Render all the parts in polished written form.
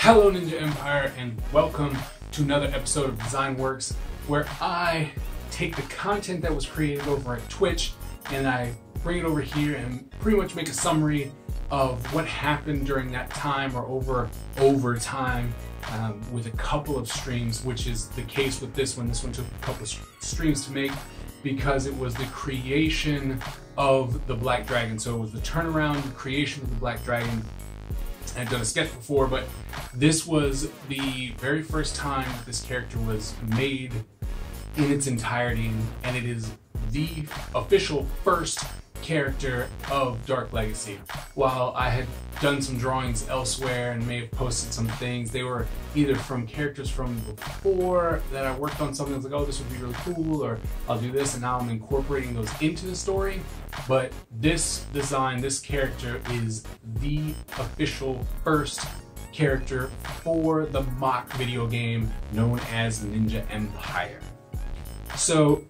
Hello Ninja Empire, and welcome to another episode of Design Works, where I take the content that was created over at Twitch and I bring it over here and pretty much make a summary of what happened during that time or over time with a couple of streams, which is the case with this one. This one took a couple of streams to make because it was the creation of the Black Dragon. So it was the turnaround, the creation of the Black Dragon. I've done a sketch before, but this was the very first time that this character was made in its entirety, and it is the official first character of Dark Legacy. While I had done some drawings elsewhere and may have posted some things, they were either from characters from before that I worked on something that was like, oh, this would be really cool, or I'll do this, and now I'm incorporating those into the story. But this design, this character is the official first character for the mock video game known as Ninja Empire. So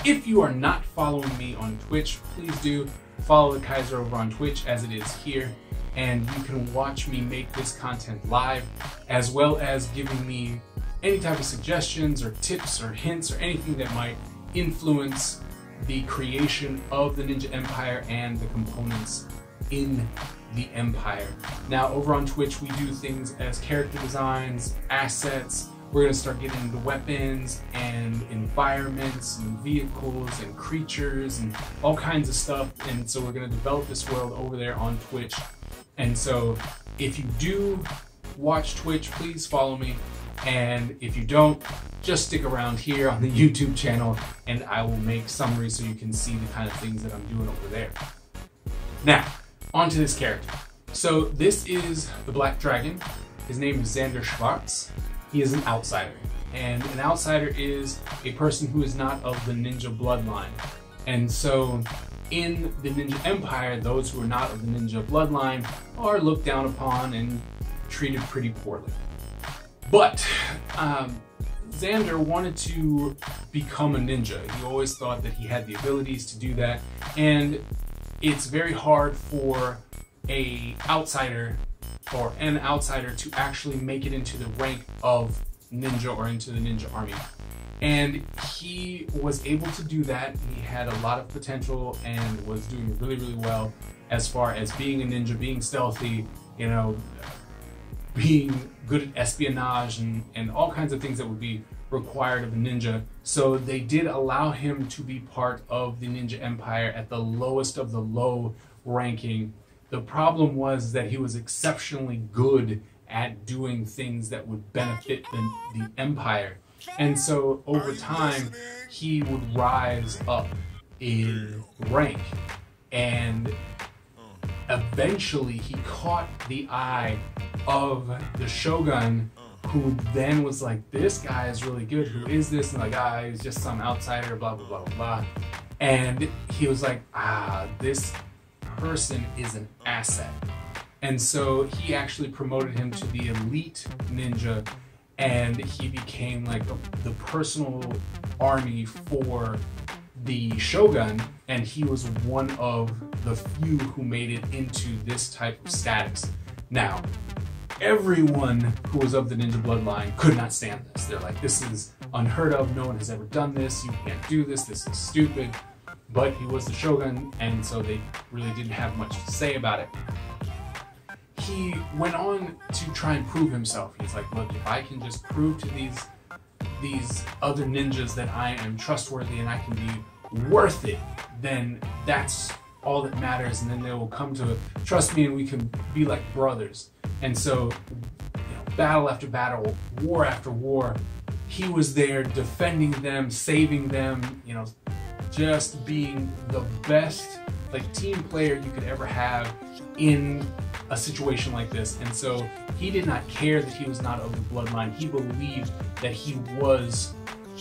if you are not following me on Twitch, please do follow the Kaiser over on Twitch as it is here, and you can watch me make this content live, as well as giving me any type of suggestions or tips or hints or anything that might influence the creation of the Ninja Empire and the components in the Empire. Now over on Twitch we do things as character designs, assets. We're going to start getting into weapons and environments and vehicles and creatures and all kinds of stuff, and so we're going to develop this world over there on Twitch. And so if you do watch Twitch, please follow me, and if you don't, just stick around here on the YouTube channel and I will make summaries so you can see the kind of things that I'm doing over there. Now, on to this character. So this is the Black Dragon. His name is Xander Schwartz. He is an outsider, and an outsider is a person who is not of the ninja bloodline. And so in the Ninja Empire, those who are not of the ninja bloodline are looked down upon and treated pretty poorly. But Xander wanted to become a ninja. He always thought that he had the abilities to do that, and it's very hard for an outsider to actually make it into the rank of ninja or into the ninja army. And he was able to do that. He had a lot of potential and was doing really, really well as far as being a ninja, being stealthy, you know, being good at espionage and all kinds of things that would be required of a ninja. So they did allow him to be part of the Ninja Empire at the lowest of the low ranking. The problem was that he was exceptionally good at doing things that would benefit the Empire. And so over time, he would rise up in rank. And eventually he caught the eye of the Shogun, who then was like, this guy is really good. Who is this? And like, he's just some outsider, blah, blah, blah, blah. And he was like, this person is an asset. And so he actually promoted him to the elite ninja, and he became like the personal army for the Shogun, and he was one of the few who made it into this type of status. Now, everyone who was of the ninja bloodline could not stand this. They're like, this is unheard of, no one has ever done this, you can't do this, this is stupid. But he was the Shogun, and so they really didn't have much to say about it. He went on to try and prove himself. He's like, look, if I can just prove to these other ninjas that I am trustworthy and I can be worth it, then that's all that matters, and then they will come to trust me and we can be like brothers. And so, you know, battle after battle, war after war, he was there defending them, saving them, you know, just being the best like team player you could ever have in a situation like this. And so he did not care that he was not of the bloodline. He believed that he was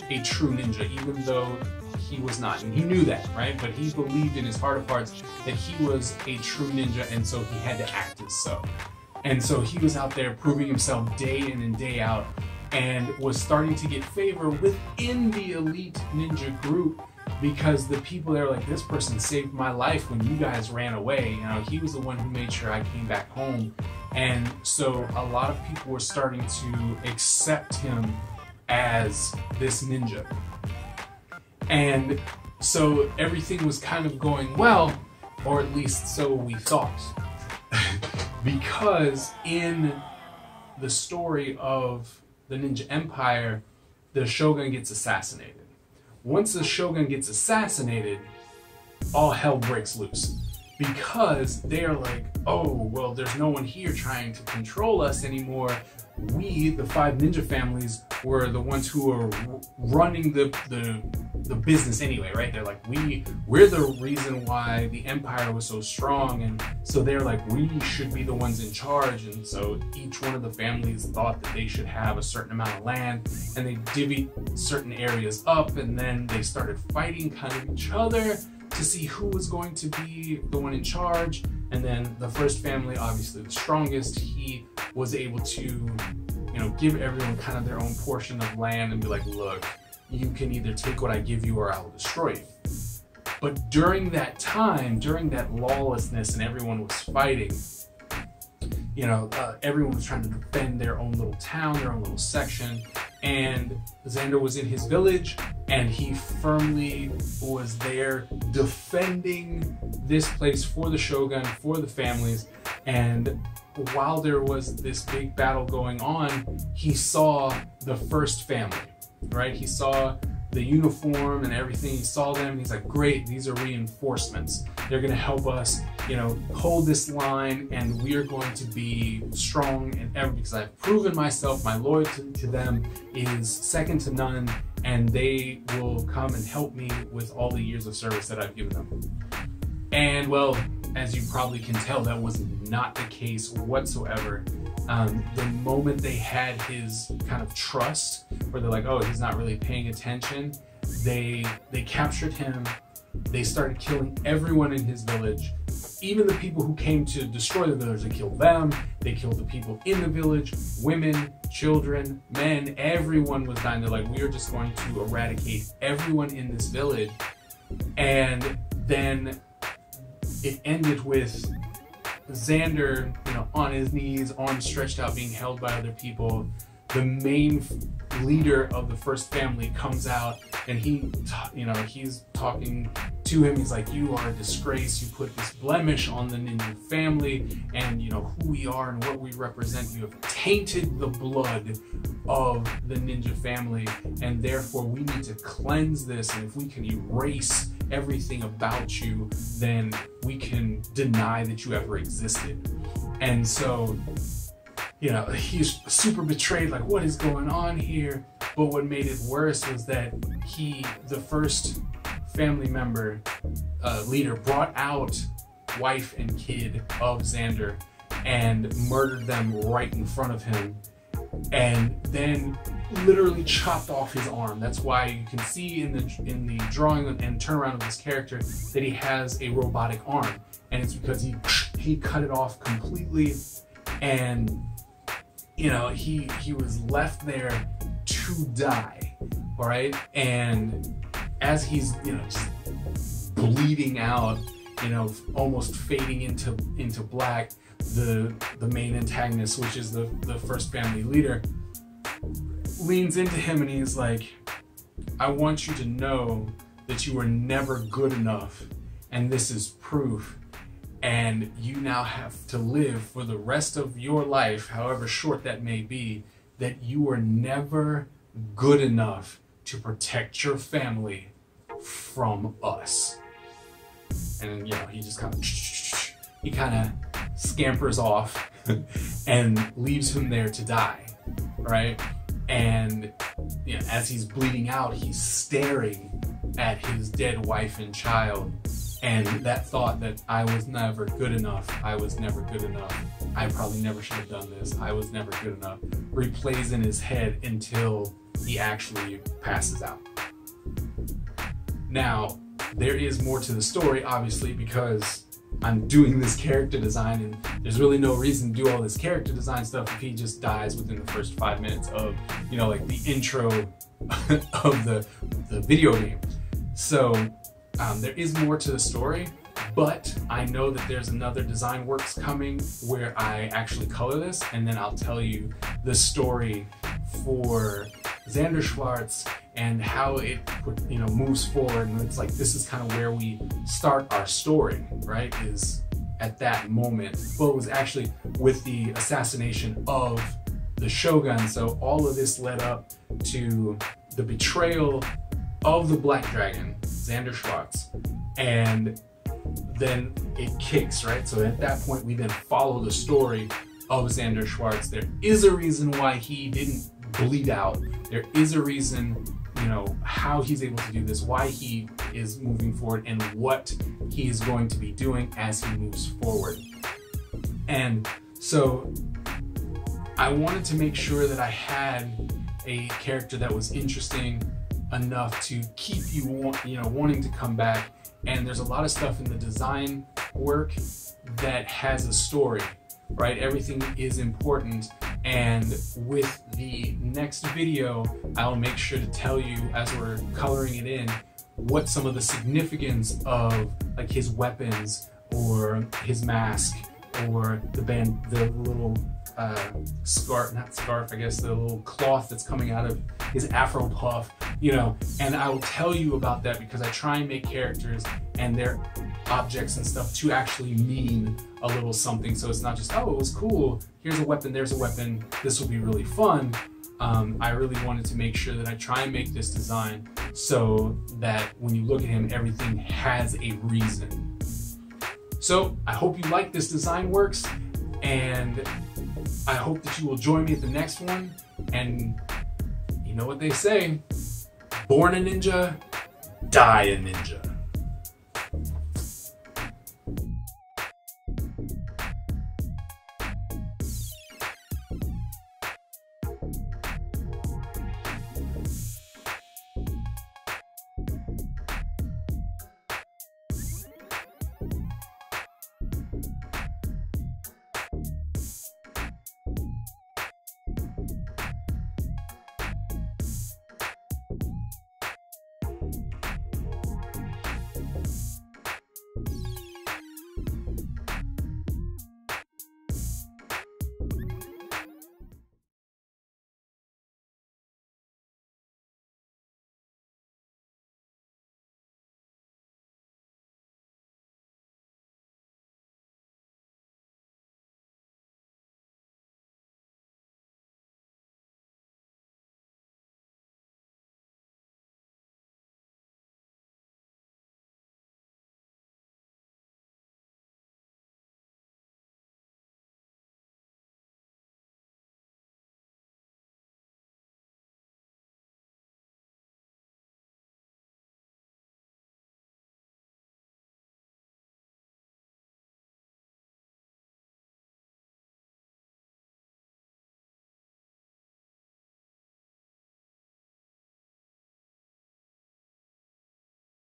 a true ninja, even though he was not. And he knew that, right? But he believed in his heart of hearts that he was a true ninja, and so he had to act as so. And so he was out there proving himself day in and day out, and was starting to get favor within the elite ninja group because the people there were like, this person saved my life when you guys ran away. You know, he was the one who made sure I came back home. And so a lot of people were starting to accept him as this ninja. And so everything was kind of going well, or at least so we thought. Because in the story of the Ninja Empire, the shogun gets assassinated. Once the shogun gets assassinated, all hell breaks loose. Because they are like, oh, well, there's no one here trying to control us anymore. We, the 5 ninja families, were the ones who were running the business anyway, right? They're like, we're the reason why the empire was so strong, and so they're like, we should be the ones in charge. And so each one of the families thought that they should have a certain amount of land, and they divvied certain areas up, and then they started fighting kind of each other to see who was going to be the one in charge. And then the first family, obviously the strongest, he was able to, you know, give everyone kind of their own portion of land and be like, look, you can either take what I give you or I will destroy you. But during that time, during that lawlessness and everyone was fighting, you know, everyone was trying to defend their own little town, their own little section. And Xander was in his village, and he firmly was there defending this place for the shogun, for the families. And while there was this big battle going on, he saw the first family, right? He saw the uniform and everything. He saw them and he's like, great, these are reinforcements. They're going to help us, you know, hold this line, and we are going to be strong and ever, because I've proven myself, my loyalty to them is second to none, and they will come and help me with all the years of service that I've given them. And well, as you probably can tell, that was not the case whatsoever. The moment they had his kind of trust, where they're like, oh, he's not really paying attention, they captured him. They started killing everyone in his village. Even the people who came to destroy the village, they killed them. They killed the people in the village, women, children, men, everyone was dying. They're like, we are just going to eradicate everyone in this village. And then it ended with Xander, you know, on his knees, arms stretched out, being held by other people. The main leader of the first family comes out, and he's talking to him. He's like, you are a disgrace. You put this blemish on the ninja family, and you know who we are and what we represent. You have tainted the blood of the ninja family, and therefore we need to cleanse this. And if we can erase everything about you, then we can deny that you ever existed. And so, you know, he's super betrayed, like, what is going on here? But what made it worse was that the first family member, leader, brought out wife and kid of Xander and murdered them right in front of him, and then literally chopped off his arm. That's why you can see in the drawing and turnaround of this character that he has a robotic arm, and it's because he cut it off completely. And you know, he was left there to die, all right? And as he's, you know, just bleeding out, you know, almost fading into black, the main antagonist, which is the first family leader, leans into him and he's like, I want you to know that you were never good enough, and this is proof. And you now have to live for the rest of your life, however short that may be, that you were never good enough to protect your family from us. And you know, he just kind of scampers off and leaves him there to die, right? And you know, as he's bleeding out, he's staring at his dead wife and child. And that thought that I was never good enough, I was never good enough, I probably never should have done this, I was never good enough, replays in his head until he actually passes out. Now, there is more to the story, obviously, because I'm doing this character design, and there's really no reason to do all this character design stuff if he just dies within the first 5 minutes of, you know, like the intro of the video game. So there is more to the story, but I know that there's another design works coming where I actually color this, and then I'll tell you the story for Xander Schwartz and how it, you know, moves forward. And it's like, this is kind of where we start our story, right? Is at that moment. Well, it was actually with the assassination of the Shogun. So all of this led up to the betrayal of the Black Dragon, Xander Schwartz, and then it kicks, right? So at that point, we then follow the story of Xander Schwartz. There is a reason why he didn't bleed out. There is a reason, you know, how he's able to do this, why he is moving forward, and what he is going to be doing as he moves forward. And so I wanted to make sure that I had a character that was interesting enough to keep you, wanting to come back. And there's a lot of stuff in the design work that has a story, right? Everything is important. And with the next video, I'll make sure to tell you, as we're coloring it in, what some of the significance of like his weapons or his mask or the little scarf, not scarf, I guess, the little cloth that's coming out of his afro puff, you know. And I will tell you about that because I try and make characters and their objects and stuff to actually mean a little something. So it's not just, oh, it was cool, here's a weapon, there's a weapon, this will be really fun. I really wanted to make sure that I try and make this design so that when you look at him, everything has a reason. So I hope you like this design works, and I hope that you will join me at the next one. And you know what they say, born a ninja, die a ninja.